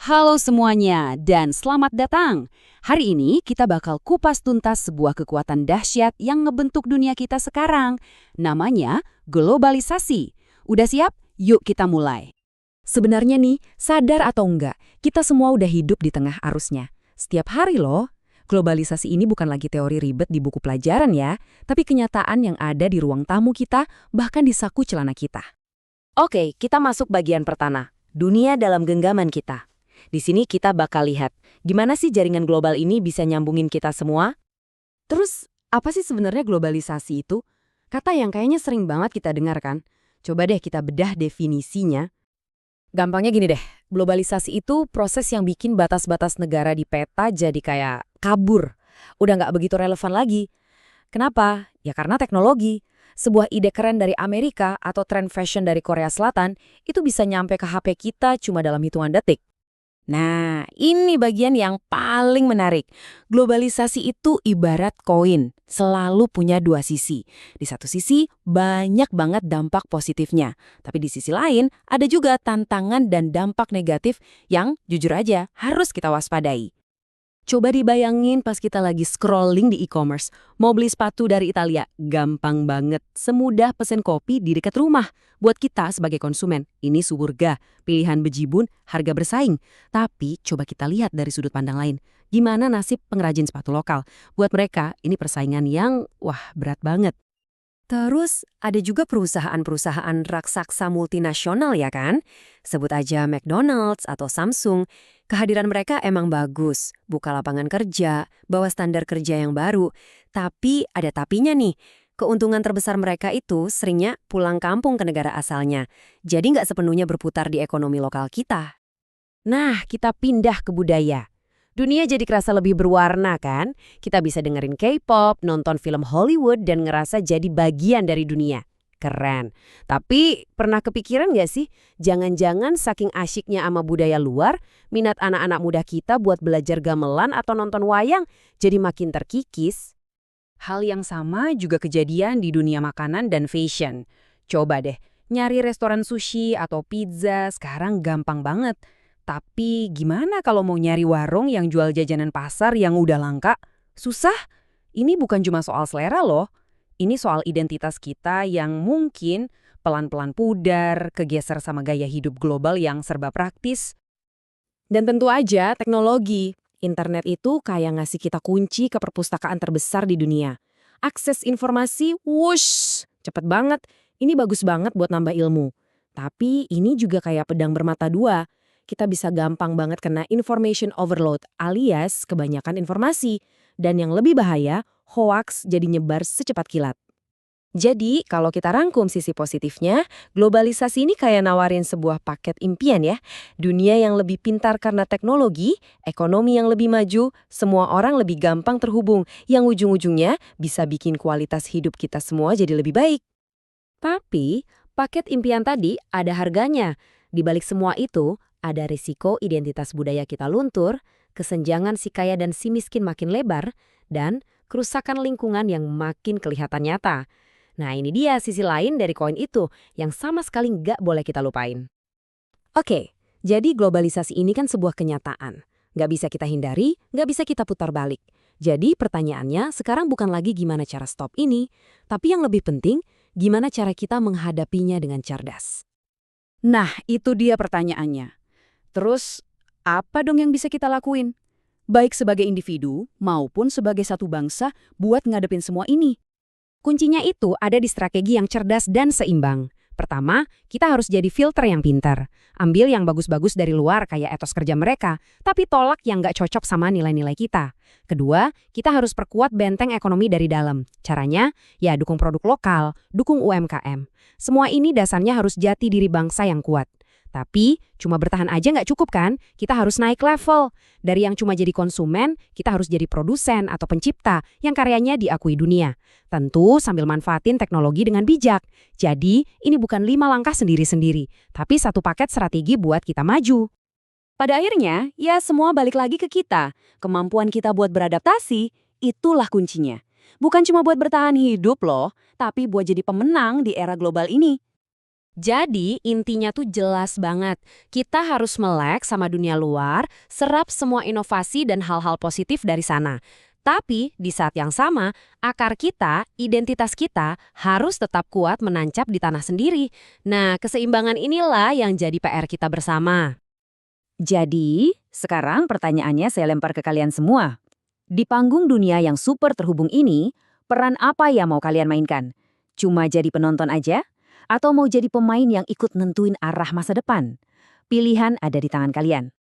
Halo semuanya, dan selamat datang. Hari ini kita bakal kupas tuntas sebuah kekuatan dahsyat yang ngebentuk dunia kita sekarang. Namanya globalisasi. Udah siap? Yuk kita mulai. Sebenarnya nih, sadar atau enggak, kita semua udah hidup di tengah arusnya. Setiap hari loh, globalisasi ini bukan lagi teori ribet di buku pelajaran ya, tapi kenyataan yang ada di ruang tamu kita, bahkan di saku celana kita. Oke, kita masuk bagian pertama, dunia dalam genggaman kita. Di sini kita bakal lihat, gimana sih jaringan global ini bisa nyambungin kita semua? Terus, apa sih sebenarnya globalisasi itu? Kata yang kayaknya sering banget kita dengar kan? Coba deh kita bedah definisinya. Gampangnya gini deh, globalisasi itu proses yang bikin batas-batas negara di peta jadi kayak kabur. Udah nggak begitu relevan lagi. Kenapa? Ya karena teknologi. Sebuah ide keren dari Amerika atau tren fashion dari Korea Selatan itu bisa nyampe ke HP kita cuma dalam hitungan detik. Nah, ini bagian yang paling menarik. Globalisasi itu ibarat koin, selalu punya dua sisi. Di satu sisi, banyak banget dampak positifnya. Tapi di sisi lain, ada juga tantangan dan dampak negatif yang jujur aja harus kita waspadai. Coba dibayangin pas kita lagi scrolling di e-commerce, mau beli sepatu dari Italia, gampang banget, semudah pesen kopi di dekat rumah. Buat kita sebagai konsumen, ini surga, pilihan bejibun, harga bersaing. Tapi coba kita lihat dari sudut pandang lain, gimana nasib pengrajin sepatu lokal? Buat mereka, ini persaingan yang, berat banget. Terus ada juga perusahaan-perusahaan raksasa multinasional ya kan? Sebut aja McDonald's atau Samsung. Kehadiran mereka emang bagus, buka lapangan kerja, bawa standar kerja yang baru. Tapi ada tapinya nih, keuntungan terbesar mereka itu seringnya pulang kampung ke negara asalnya. Jadi nggak sepenuhnya berputar di ekonomi lokal kita. Nah, kita pindah ke budaya. Dunia jadi kerasa lebih berwarna kan? Kita bisa dengerin K-pop, nonton film Hollywood, dan ngerasa jadi bagian dari dunia. Keren. Tapi pernah kepikiran nggak sih? Jangan-jangan saking asyiknya sama budaya luar, minat anak-anak muda kita buat belajar gamelan atau nonton wayang jadi makin terkikis? Hal yang sama juga kejadian di dunia makanan dan fashion. Coba deh, nyari restoran sushi atau pizza sekarang gampang banget. Tapi gimana kalau mau nyari warung yang jual jajanan pasar yang udah langka? Susah. Ini bukan cuma soal selera loh. Ini soal identitas kita yang mungkin pelan-pelan pudar, kegeser sama gaya hidup global yang serba praktis. Dan tentu aja teknologi. Internet itu kayak ngasih kita kunci ke perpustakaan terbesar di dunia. Akses informasi, wush, cepet banget. Ini bagus banget buat nambah ilmu. Tapi ini juga kayak pedang bermata dua. Kita bisa gampang banget kena information overload alias kebanyakan informasi. Dan yang lebih bahaya, hoaks jadi nyebar secepat kilat. Jadi, kalau kita rangkum sisi positifnya, globalisasi ini kayak nawarin sebuah paket impian ya. Dunia yang lebih pintar karena teknologi, ekonomi yang lebih maju, semua orang lebih gampang terhubung, yang ujung-ujungnya bisa bikin kualitas hidup kita semua jadi lebih baik. Tapi, paket impian tadi ada harganya. Di balik semua itu, ada risiko identitas budaya kita luntur, kesenjangan si kaya dan si miskin makin lebar, dan kerusakan lingkungan yang makin kelihatan nyata. Nah ini dia sisi lain dari koin itu yang sama sekali nggak boleh kita lupain. Oke, jadi globalisasi ini kan sebuah kenyataan. Nggak bisa kita hindari, nggak bisa kita putar balik. Jadi pertanyaannya sekarang bukan lagi gimana cara stop ini, tapi yang lebih penting, gimana cara kita menghadapinya dengan cerdas. Nah, itu dia pertanyaannya. Terus, apa dong yang bisa kita lakuin? Baik sebagai individu maupun sebagai satu bangsa buat ngadepin semua ini. Kuncinya itu ada di strategi yang cerdas dan seimbang. Pertama, kita harus jadi filter yang pintar. Ambil yang bagus-bagus dari luar kayak etos kerja mereka, tapi tolak yang nggak cocok sama nilai-nilai kita. Kedua, kita harus perkuat benteng ekonomi dari dalam. Caranya, ya dukung produk lokal, dukung UMKM. Semua ini dasarnya harus jati diri bangsa yang kuat. Tapi, cuma bertahan aja nggak cukup kan? Kita harus naik level. Dari yang cuma jadi konsumen, kita harus jadi produsen atau pencipta yang karyanya diakui dunia. Tentu sambil manfaatin teknologi dengan bijak. Jadi, ini bukan 5 langkah sendiri-sendiri, tapi satu paket strategi buat kita maju. Pada akhirnya, ya semua balik lagi ke kita. Kemampuan kita buat beradaptasi, itulah kuncinya. Bukan cuma buat bertahan hidup loh, tapi buat jadi pemenang di era global ini. Jadi intinya tuh jelas banget. Kita harus melek sama dunia luar, serap semua inovasi dan hal-hal positif dari sana. Tapi di saat yang sama, akar kita, identitas kita harus tetap kuat menancap di tanah sendiri. Nah, keseimbangan inilah yang jadi PR kita bersama. Jadi, sekarang pertanyaannya saya lempar ke kalian semua. Di panggung dunia yang super terhubung ini, peran apa yang mau kalian mainkan? Cuma jadi penonton aja? Atau mau jadi pemain yang ikut nentuin arah masa depan? Pilihan ada di tangan kalian.